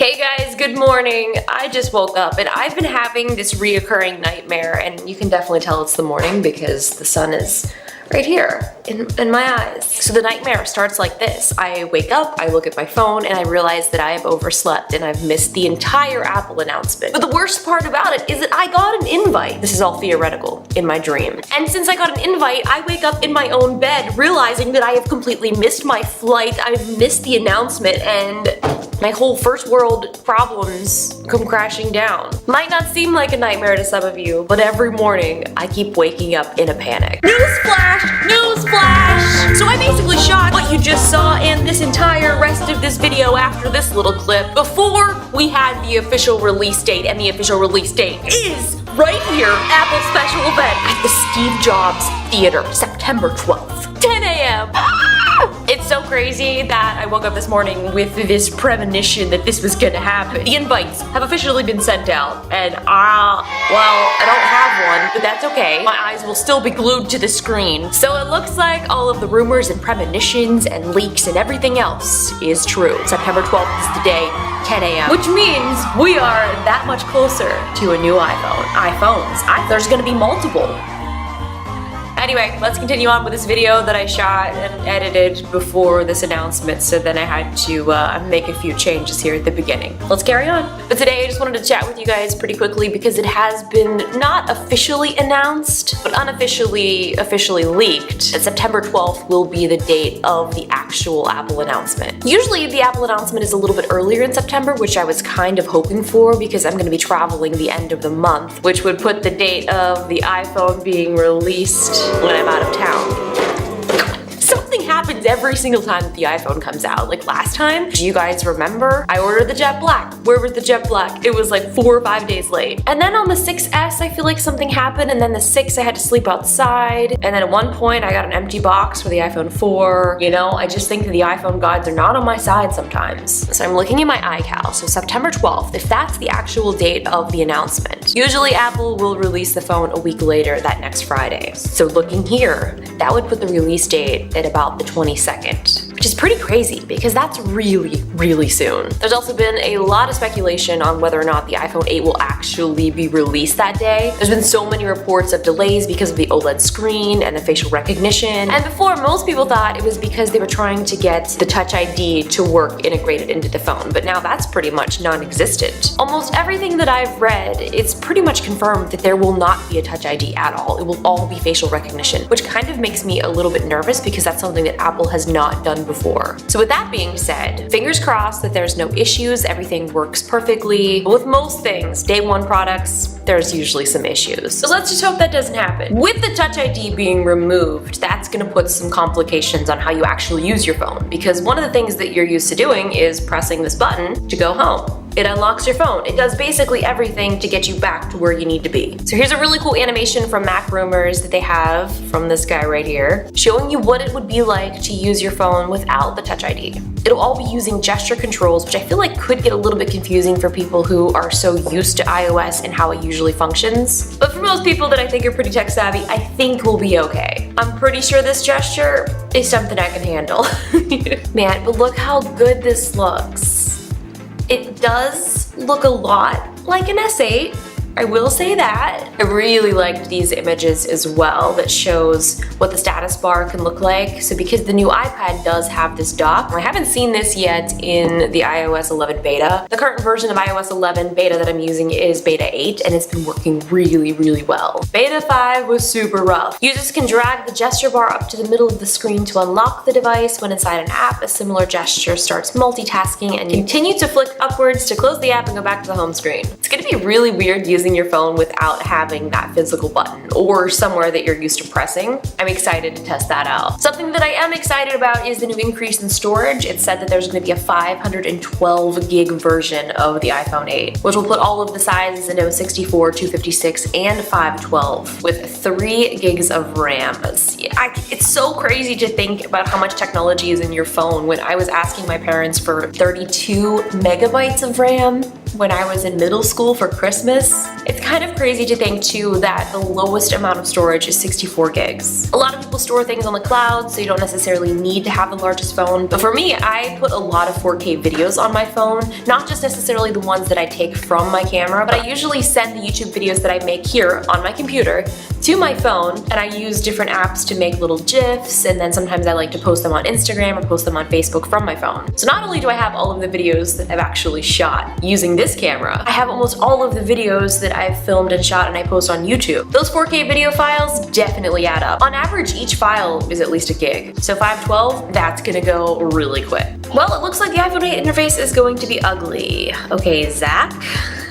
Hey guys, good morning. I just woke up and I've been having this reoccurring nightmare, and you can definitely tell it's the morning because the sun is right here in my eyes. So the nightmare starts like this. I wake up, I look at my phone, and I realize that I have overslept and I've missed the entire Apple announcement. But the worst part about it is that I got an invite. This is all theoretical in my dream. And since I got an invite, I wake up in my own bed realizing that I have completely missed my flight, I've missed the announcement, and my whole first world problems come crashing down. Might not seem like a nightmare to some of you, but every morning I keep waking up in a panic. Newsflash! Newsflash! So I basically shot what you just saw and this entire rest of this video after this little clip before we had the official release date, and the official release date is right here, Apple special event at the Steve Jobs Theater, September 12th, 10 a.m. It's so crazy that I woke up this morning with this premonition that this was gonna happen. The invites have officially been sent out, and well, I don't have one, but that's okay. My eyes will still be glued to the screen. So it looks like all of the rumors and premonitions and leaks and everything else is true. September 12th is the day, 10 a.m. Which means we are that much closer to a new iPhone. There's gonna be multiple. Anyway, let's continue on with this video that I shot and edited before this announcement, so then I had to make a few changes here at the beginning. Let's carry on. But today I just wanted to chat with you guys pretty quickly because it has been not officially announced, but officially leaked that September 12th will be the date of the actual Apple announcement. Usually the Apple announcement is a little bit earlier in September, which I was kind of hoping for because I'm going to be traveling the end of the month, which would put the date of the iPhone being released when I'm out of town. Something happens every single time that the iPhone comes out. Like last time, do you guys remember? I ordered the Jet Black. Where was the Jet Black? It was like 4 or 5 days late. And then on the 6S, I feel like something happened, and then the 6, I had to sleep outside. And then at one point, I got an empty box for the iPhone 4. You know, I just think that the iPhone gods are not on my side sometimes. So I'm looking at my iCal. So September 12th, if that's the actual date of the announcement. Usually Apple will release the phone a week later, that next Friday. So looking here, that would put the release date at about the 22nd, which is pretty crazy because that's really, really soon. There's also been a lot of speculation on whether or not the iPhone 8 will actually be released that day. There's been so many reports of delays because of the OLED screen and the facial recognition. And before, most people thought it was because they were trying to get the Touch ID to work integrated into the phone, but now that's pretty much non-existent. Almost everything that I've read, it's pretty much confirmed that there will not be a Touch ID at all. It will all be facial recognition, which kind of makes me a little bit nervous because that's something that Apple has not done before. So with that being said, fingers crossed that there's no issues, everything works perfectly. But with most things, day one products, there's usually some issues. So let's just hope that doesn't happen. With the Touch ID being removed, that's gonna put some complications on how you actually use your phone, because one of the things that you're used to doing is pressing this button to go home. It unlocks your phone. It does basically everything to get you back to where you need to be. So here's a really cool animation from Mac Rumors that they have from this guy right here, showing you what it would be like to use your phone without the Touch ID. It'll all be using gesture controls, which I feel like could get a little bit confusing for people who are so used to iOS and how it usually functions. But for most people that I think are pretty tech savvy, I think we'll be okay. I'm pretty sure this gesture is something I can handle. Man, but look how good this looks. It does look a lot like an S8. I will say that. I really liked these images as well that shows what the status bar can look like. So because the new iPad does have this dock, I haven't seen this yet in the iOS 11 beta. The current version of iOS 11 beta that I'm using is beta 8, and it's been working really, really well. Beta 5 was super rough. Users can drag the gesture bar up to the middle of the screen to unlock the device. When inside an app, a similar gesture starts multitasking, and continue to flick upwards to close the app and go back to the home screen. It's gonna be really weird using your phone without having that physical button or somewhere that you're used to pressing. I'm excited to test that out. Something that I am excited about is the new increase in storage. It said that there's going to be a 512 gig version of the iPhone 8, which will put all of the sizes into 64, 256, and 512 with 3 gigs of RAM. It's so crazy to think about how much technology is in your phone. When I was asking my parents for 32 megabytes of RAM, when I was in middle school for Christmas. It's kind of crazy to think too that the lowest amount of storage is 64 gigs. A lot of people store things on the cloud, so you don't necessarily need to have the largest phone. But for me, I put a lot of 4K videos on my phone, not just necessarily the ones that I take from my camera, but I usually send the YouTube videos that I make here on my computer to my phone, and I use different apps to make little GIFs, and then sometimes I like to post them on Instagram or post them on Facebook from my phone. So not only do I have all of the videos that I've actually shot using this camera, I have almost all of the videos that I've filmed and shot and I post on YouTube. Those 4K video files definitely add up. On average, each file is at least a gig. So 512, that's gonna go really quick. Well, it looks like the iPhone 8 interface is going to be ugly. Okay, Zach?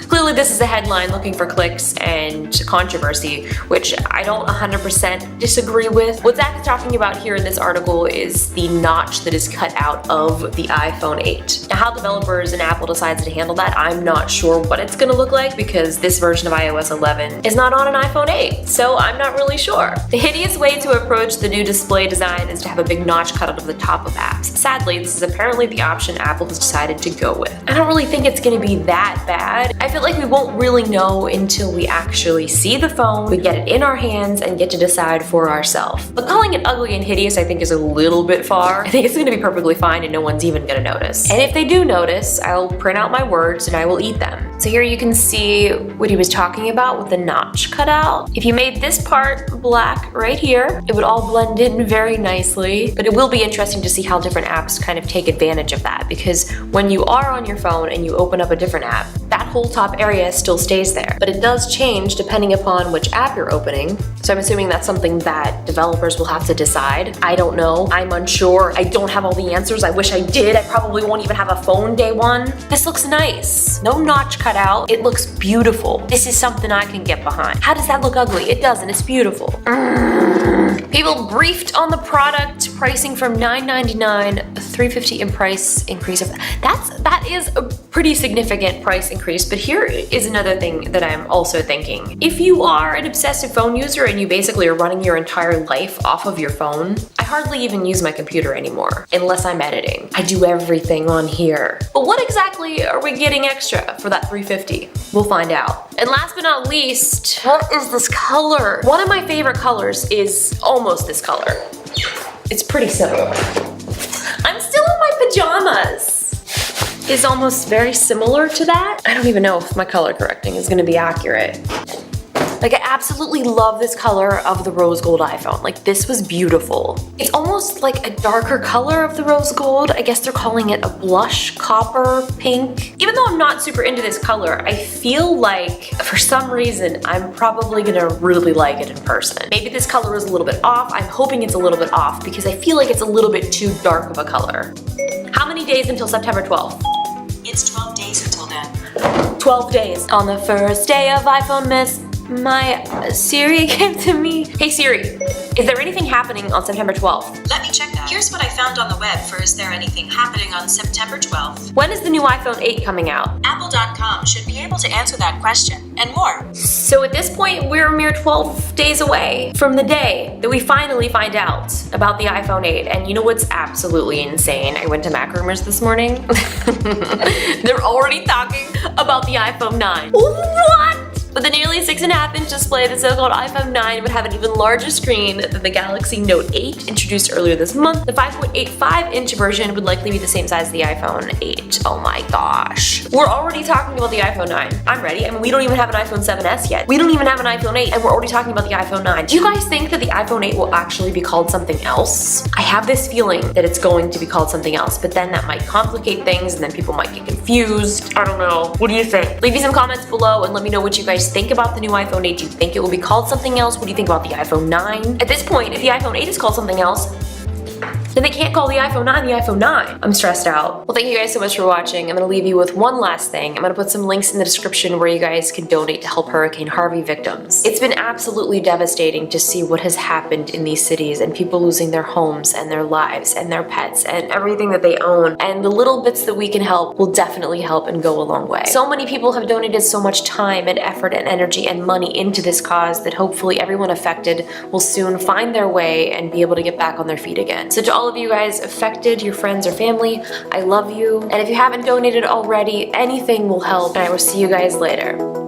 Clearly this is a headline looking for clicks and controversy, which I don't 100% disagree with. What Zach is talking about here in this article is the notch that is cut out of the iPhone 8. Now, how developers and Apple decides to handle that, I'm not sure what it's gonna look like because this version of iOS 11 is not on an iPhone 8, so I'm not really sure. The hideous way to approach the new display design is to have a big notch cut out of the top of apps. Sadly, this is apparently the option Apple has decided to go with. I don't really think it's gonna be that bad. I feel like we won't really know until we actually see the phone, we get it in our hands, and get to decide for ourselves. But calling it ugly and hideous I think is a little bit far. I think it's gonna be perfectly fine and no one's even gonna notice. And if they do notice, I'll print out my words and I will eat them. So here you can see what he was talking about with the notch cut out. If you made this part black right here, it would all blend in very nicely, but it will be interesting to see how different apps kind of take advantage of that, because when you are on your phone and you open up a different app, that whole top area still stays there, but it does change depending upon which app you're opening. So I'm assuming that's something that developers will have to decide. I don't know, I'm unsure, I don't have all the answers, I wish I did, I probably won't even have a phone day one. This looks nice. No notch cut out, it looks beautiful. This is something I can get behind. How does that look ugly? It doesn't, it's beautiful. People briefed on the product, pricing from $999, $350 in price increase. That is a pretty significant price increase, but here is another thing that I'm also thinking. If you are an obsessive phone user and you basically are running your entire life off of your phone, I hardly even use my computer anymore, unless I'm editing. I do everything on here. But what exactly are we getting extra for that $350? We'll find out. And last but not least, what is this color? One of my favorite colors is almost this color. It's pretty similar. I'm still in my pajamas. Is almost very similar to that. I don't even know if my color correcting is gonna be accurate. Like, I absolutely love this color of the rose gold iPhone. Like, this was beautiful. It's almost like a darker color of the rose gold. I guess they're calling it a blush copper pink. Even though I'm not super into this color, I feel like for some reason I'm probably gonna really like it in person. Maybe this color is a little bit off. I'm hoping it's a little bit off because I feel like it's a little bit too dark of a color. How many days until September 12th? It's 12 days until then. 12 days. On the first day of iPhone Miss, my Siri came to me. Hey Siri, is there anything happening on September 12th? Let me check that. Here's what I found on the web for is there anything happening on September 12th. When is the new iPhone 8 coming out? Apple.com should be able to answer that question and more. So at this point, we're a mere 12 days away from the day that we finally find out about the iPhone 8. And you know what's absolutely insane? I went to Mac Rumors this morning. They're already talking about the iPhone 9. What? With a nearly 6.5-inch display, the so-called iPhone 9 would have an even larger screen than the Galaxy Note 8 introduced earlier this month. The 5.85-inch version would likely be the same size as the iPhone 8. Oh my gosh. We're already talking about the iPhone 9. I'm ready. I mean, we don't even have an iPhone 7s yet. We don't even have an iPhone 8, and we're already talking about the iPhone 9. Do you guys think that the iPhone 8 will actually be called something else? I have this feeling that it's going to be called something else, but then that might complicate things, and then people might get confused. I don't know. What do you think? Leave me some comments below and let me know what you guys think about the new iPhone 8. Do you think it will be called something else? What do you think about the iPhone 9? At this point, if the iPhone 8 is called something else, then they can't call the iPhone 9 the iPhone 9. I'm stressed out. Well, thank you guys so much for watching. I'm gonna leave you with one last thing. I'm gonna put some links in the description where you guys can donate to help Hurricane Harvey victims. It's been absolutely devastating to see what has happened in these cities and people losing their homes and their lives and their pets and everything that they own. And the little bits that we can help will definitely help and go a long way. So many people have donated so much time and effort and energy and money into this cause that hopefully everyone affected will soon find their way and be able to get back on their feet again. So to all all of you guys affected, your friends or family. I love you. And if you haven't donated already, anything will help. And I will see you guys later.